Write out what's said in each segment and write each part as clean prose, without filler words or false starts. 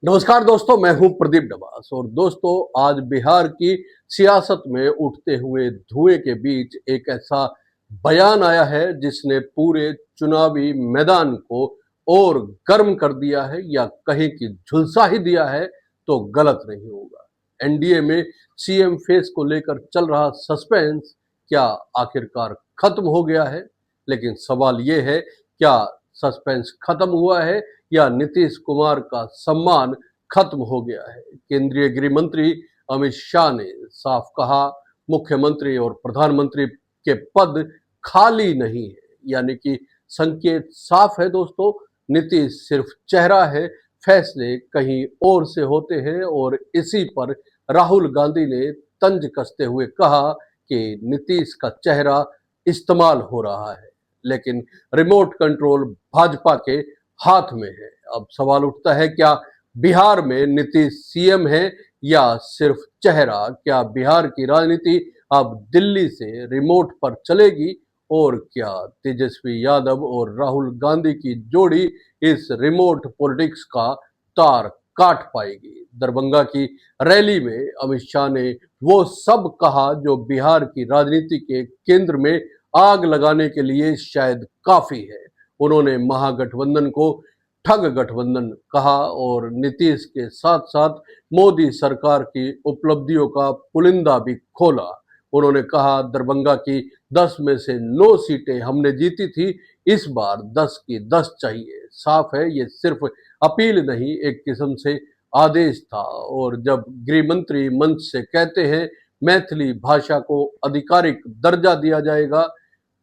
नमस्कार दोस्तों, मैं हूं प्रदीप डबास और दोस्तों आज बिहार की सियासत में उठते हुए धुएं के बीच एक ऐसा बयान आया है जिसने पूरे चुनावी मैदान को और गर्म कर दिया है या कहीं कि झुलसा ही दिया है तो गलत नहीं होगा। एनडीए में सीएम फेस को लेकर चल रहा सस्पेंस क्या आखिरकार खत्म हो गया है? लेकिन सवाल यह है, क्या सस्पेंस खत्म हुआ है या नीतीश कुमार का सम्मान खत्म हो गया है? केंद्रीय गृह मंत्री अमित शाह ने साफ कहा, मुख्यमंत्री और प्रधानमंत्री के पद खाली नहीं है। यानी कि संकेत साफ है दोस्तों, नीतीश सिर्फ चेहरा है, फैसले कहीं और से होते हैं। और इसी पर राहुल गांधी ने तंज कसते हुए कहा कि नीतीश का चेहरा इस्तेमाल हो रहा है, लेकिन रिमोट कंट्रोल भाजपा के हाथ में है। अब सवाल उठता है, क्या बिहार में नीतीश सीएम है या सिर्फ चेहरा? क्या बिहार की राजनीति अब दिल्ली से रिमोट पर चलेगी? और क्या तेजस्वी यादव और राहुल गांधी की जोड़ी इस रिमोट पॉलिटिक्स का तार काट पाएगी? दरभंगा की रैली में अमित शाह ने वो सब कहा जो बिहार की राजनीति के केंद्र में आग लगाने के लिए शायद काफी है। उन्होंने महागठबंधन को ठग गठबंधन कहा और नीतीश के साथ साथ मोदी सरकार की उपलब्धियों का पुलिंदा भी खोला। उन्होंने कहा, दरभंगा की 10 में से 9 सीटें हमने जीती थी, इस बार 10 की 10 चाहिए। साफ है, ये सिर्फ अपील नहीं, एक किस्म से आदेश था। और जब गृह मंत्री मंच से कहते हैं मैथिली भाषा को आधिकारिक दर्जा दिया जाएगा,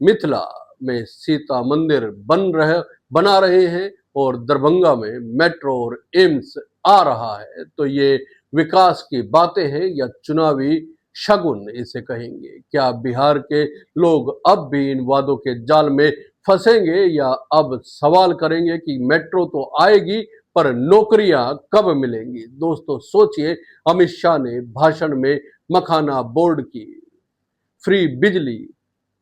मिथिला में सीता मंदिर बना रहे हैं और दरभंगा में मेट्रो और एम्स आ रहा है, तो ये विकास की बातें हैं या चुनावी शगुन इसे कहेंगे? क्या बिहार के लोग अब भी इन वादों के जाल में फंसेंगे या अब सवाल करेंगे कि मेट्रो तो आएगी पर नौकरियां कब मिलेंगी? दोस्तों सोचिए, अमित शाह ने भाषण में मखाना बोर्ड की, फ्री बिजली,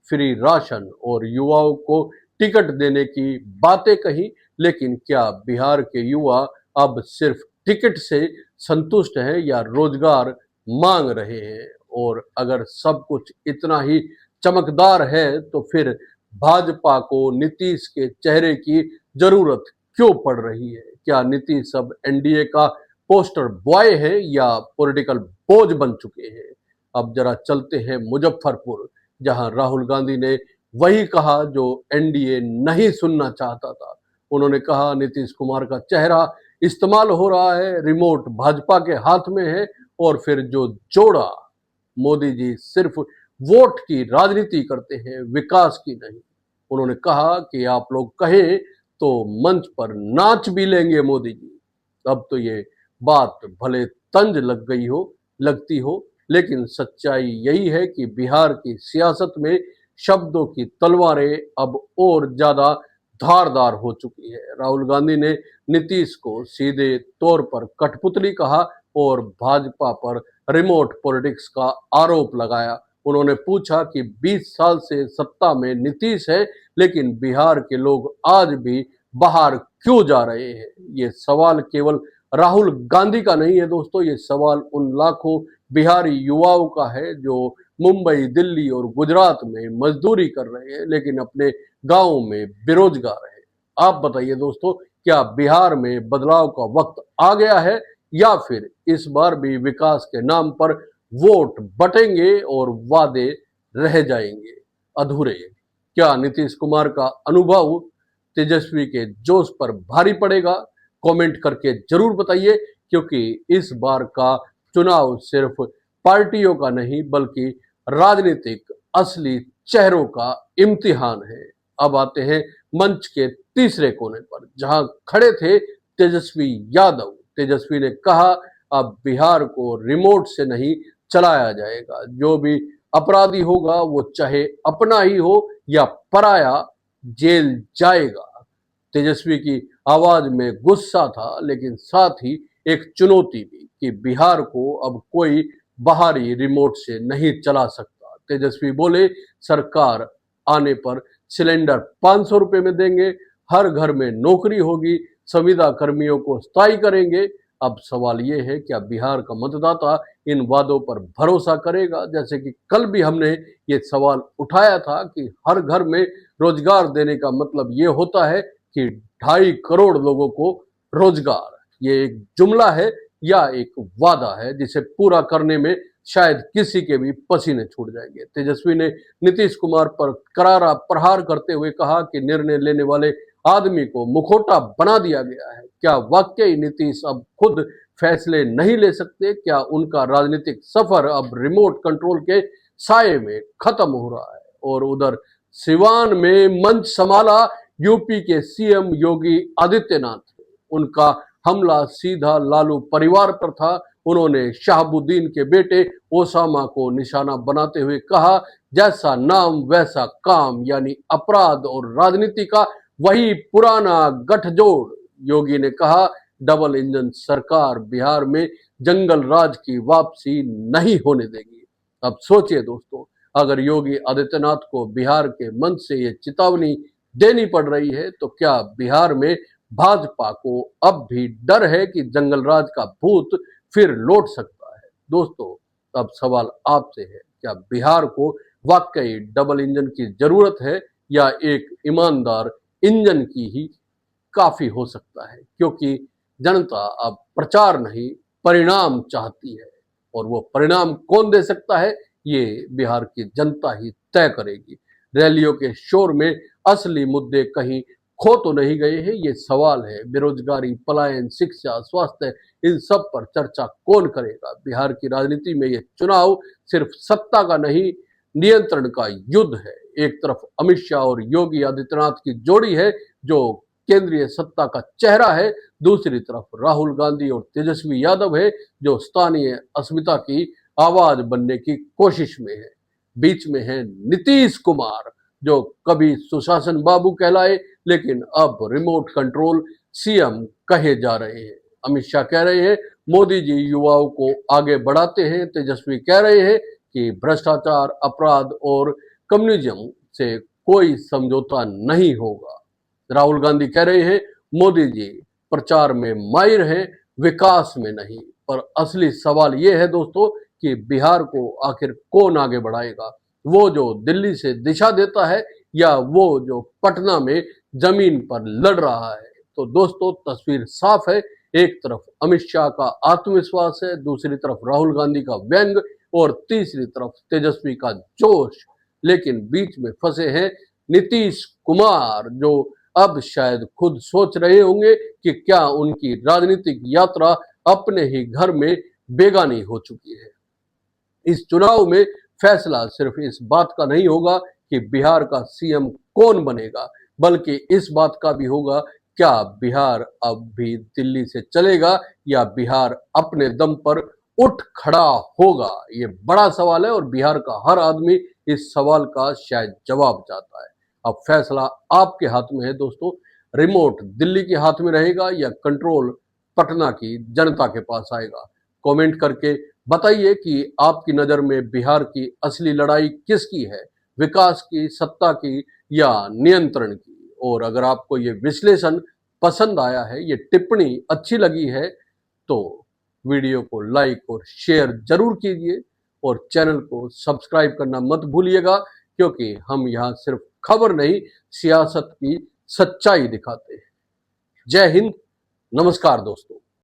फ्री राशन और युवाओं को टिकट देने की बातें कही, लेकिन क्या बिहार के युवा अब सिर्फ टिकट से संतुष्ट हैं या रोजगार मांग रहे हैं? और अगर सब कुछ इतना ही चमकदार है तो फिर भाजपा को नीतीश के चेहरे की जरूरत क्यों पड़ रही है? क्या नीतीश अब एनडीए का पोस्टर बॉय है या पॉलिटिकल बोझ बन चुके हैं? अब जरा चलते हैं मुजफ्फरपुर, जहां राहुल गांधी ने वही कहा जो एनडीए नहीं सुनना चाहता था। उन्होंने कहा, नीतीश कुमार का चेहरा इस्तेमाल हो रहा है, रिमोट भाजपा के हाथ में है। और फिर जो जोड़ा, मोदी जी सिर्फ वोट की राजनीति करते हैं, विकास की नहीं। उन्होंने कहा कि आप लोग कहें तो मंच पर नाच भी लेंगे मोदी जी। अब तो ये बात भले तंज लगती हो, लेकिन सच्चाई यही है कि बिहार की सियासत में शब्दों की तलवारें अब और ज्यादा धारदार हो चुकी है। राहुल गांधी ने नीतीश को सीधे तौर पर कठपुतली कहा और भाजपा पर रिमोट पॉलिटिक्स का आरोप लगाया। उन्होंने पूछा कि 20 साल से सत्ता में नीतीश है, लेकिन बिहार के लोग आज भी बाहर क्यों जा रहे हैं? ये सवाल केवल राहुल गांधी का नहीं है दोस्तों, ये सवाल उन लाखों बिहारी युवाओं का है जो मुंबई, दिल्ली और गुजरात में मजदूरी कर रहे हैं लेकिन अपने गांव में बेरोजगार है। आप बताइए दोस्तों, क्या बिहार में बदलाव का वक्त आ गया है या फिर इस बार भी विकास के नाम पर वोट बटेंगे और वादे रह जाएंगे अधूरे? क्या नीतीश कुमार का अनुभव तेजस्वी के जोश पर भारी पड़ेगा? कमेंट करके जरूर बताइए, क्योंकि इस बार का चुनाव सिर्फ पार्टियों का नहीं बल्कि राजनीतिक असली चेहरों का इम्तिहान है। अब आते हैं मंच के तीसरे कोने पर, जहां खड़े थे तेजस्वी यादव। तेजस्वी ने कहा, अब बिहार को रिमोट से नहीं चलाया जाएगा। जो भी अपराधी होगा वो चाहे अपना ही हो या पराया, जेल जाएगा। तेजस्वी की आवाज में गुस्सा था, लेकिन साथ ही एक चुनौती भी कि बिहार को अब कोई बाहरी रिमोट से नहीं चला सकता। तेजस्वी बोले, सरकार आने पर सिलेंडर 500 रुपए में देंगे, हर घर में नौकरी होगी, संविदा कर्मियों को स्थायी करेंगे। अब सवाल ये है, क्या बिहार का मतदाता इन वादों पर भरोसा करेगा? जैसे कि कल भी हमने ये सवाल उठाया था कि हर घर में रोजगार देने का मतलब ये होता है कि 2.5 करोड़ लोगों को रोजगार। ये एक जुमला है या एक वादा है जिसे पूरा करने में शायद किसी के भी पसीने छूट जाएंगे। तेजस्वी ने नीतीश कुमार पर करारा प्रहार करते हुए कहा कि निर्णय लेने वाले आदमी को मुखौटा बना दिया गया है। क्या वाकई नीतीश अब खुद फैसले नहीं ले सकते? क्या उनका राजनीतिक सफर अब रिमोट कंट्रोल के साये में खत्म हो रहा है? और उधर सिवान में मंच संभाला यूपी के सीएम योगी आदित्यनाथ। उनका हमला सीधा लालू परिवार पर था। उन्होंने शहाबुद्दीन के बेटे ओसामा को निशाना बनाते हुए कहा, जैसा नाम वैसा काम, यानी अपराध और राजनीति का वही पुराना गठजोड़। योगी ने कहा, डबल इंजन सरकार बिहार में जंगल राज की वापसी नहीं होने देगी। अब सोचिए दोस्तों, अगर योगी आदित्यनाथ को बिहार के मंच से ये चेतावनी देनी पड़ रही है, तो क्या बिहार में भाजपा को अब भी डर है कि जंगल राज का भूत फिर लौट सकता है? दोस्तों, अब सवाल आपसे है, क्या बिहार को वाकई डबल इंजन की जरूरत है या एक ईमानदार इंजन की ही काफी हो सकता है? क्योंकि जनता अब प्रचार नहीं, परिणाम चाहती है, और वो परिणाम कौन दे सकता है, ये बिहार की जनता ही तय करेगी। रैलियों के शोर में असली मुद्दे कहीं खो तो नहीं गए हैं, ये सवाल है। बेरोजगारी, पलायन, शिक्षा, स्वास्थ्य, इन सब पर चर्चा कौन करेगा? बिहार की राजनीति में ये चुनाव सिर्फ सत्ता का नहीं, नियंत्रण का युद्ध है। एक तरफ अमित शाह और योगी आदित्यनाथ की जोड़ी है जो केंद्रीय सत्ता का चेहरा है, दूसरी तरफ राहुल गांधी और तेजस्वी यादव है जो स्थानीय अस्मिता की आवाज बनने की कोशिश में है। बीच में है नीतीश कुमार, जो कभी सुशासन बाबू कहलाए लेकिन अब रिमोट कंट्रोल सीएम कहे जा रहे हैं। अमित शाह कह रहे हैं मोदी जी युवाओं को आगे बढ़ाते हैं। तेजस्वी कह रहे हैं कि भ्रष्टाचार, अपराध और कम्युनिज्म से कोई समझौता नहीं होगा। राहुल गांधी कह रहे हैं मोदी जी प्रचार में माहिर हैं, विकास में नहीं। पर असली सवाल यह है दोस्तों कि बिहार को आखिर कौन आगे बढ़ाएगा? वो जो दिल्ली से दिशा देता है या वो जो पटना में जमीन पर लड़ रहा है? तो दोस्तों, तस्वीर साफ है। एक तरफ अमित शाह का आत्मविश्वास है, दूसरी तरफ राहुल गांधी का व्यंग और तीसरी तरफ तेजस्वी का जोश। लेकिन बीच में फंसे हैं नीतीश कुमार, जो अब शायद खुद सोच रहे होंगे कि क्या उनकी राजनीतिक यात्रा अपने ही घर में बेगानी हो चुकी है। इस चुनाव में फैसला सिर्फ इस बात का नहीं होगा कि बिहार का सीएम कौन बनेगा, बल्कि इस बात का भी होगा, क्या बिहार अब भी दिल्ली से चलेगा या बिहार अपने दम पर उठ खड़ा होगा? ये बड़ा सवाल है और बिहार का हर आदमी इस सवाल का शायद जवाब चाहता है। अब फैसला आपके हाथ में है दोस्तों। रिमोट दिल्ली के हाथ में रहेगा या कंट्रोल पटना की जनता के पास आएगा? कमेंट करके बताइए कि आपकी नजर में बिहार की असली लड़ाई किसकी है, विकास की, सत्ता की या नियंत्रण की? और अगर आपको ये विश्लेषण पसंद आया है, ये टिप्पणी अच्छी लगी है, तो वीडियो को लाइक और शेयर जरूर कीजिए और चैनल को सब्सक्राइब करना मत भूलिएगा, क्योंकि हम यहाँ सिर्फ खबर नहीं, सियासत की सच्चाई दिखाते हैं। जय हिंद, नमस्कार दोस्तों।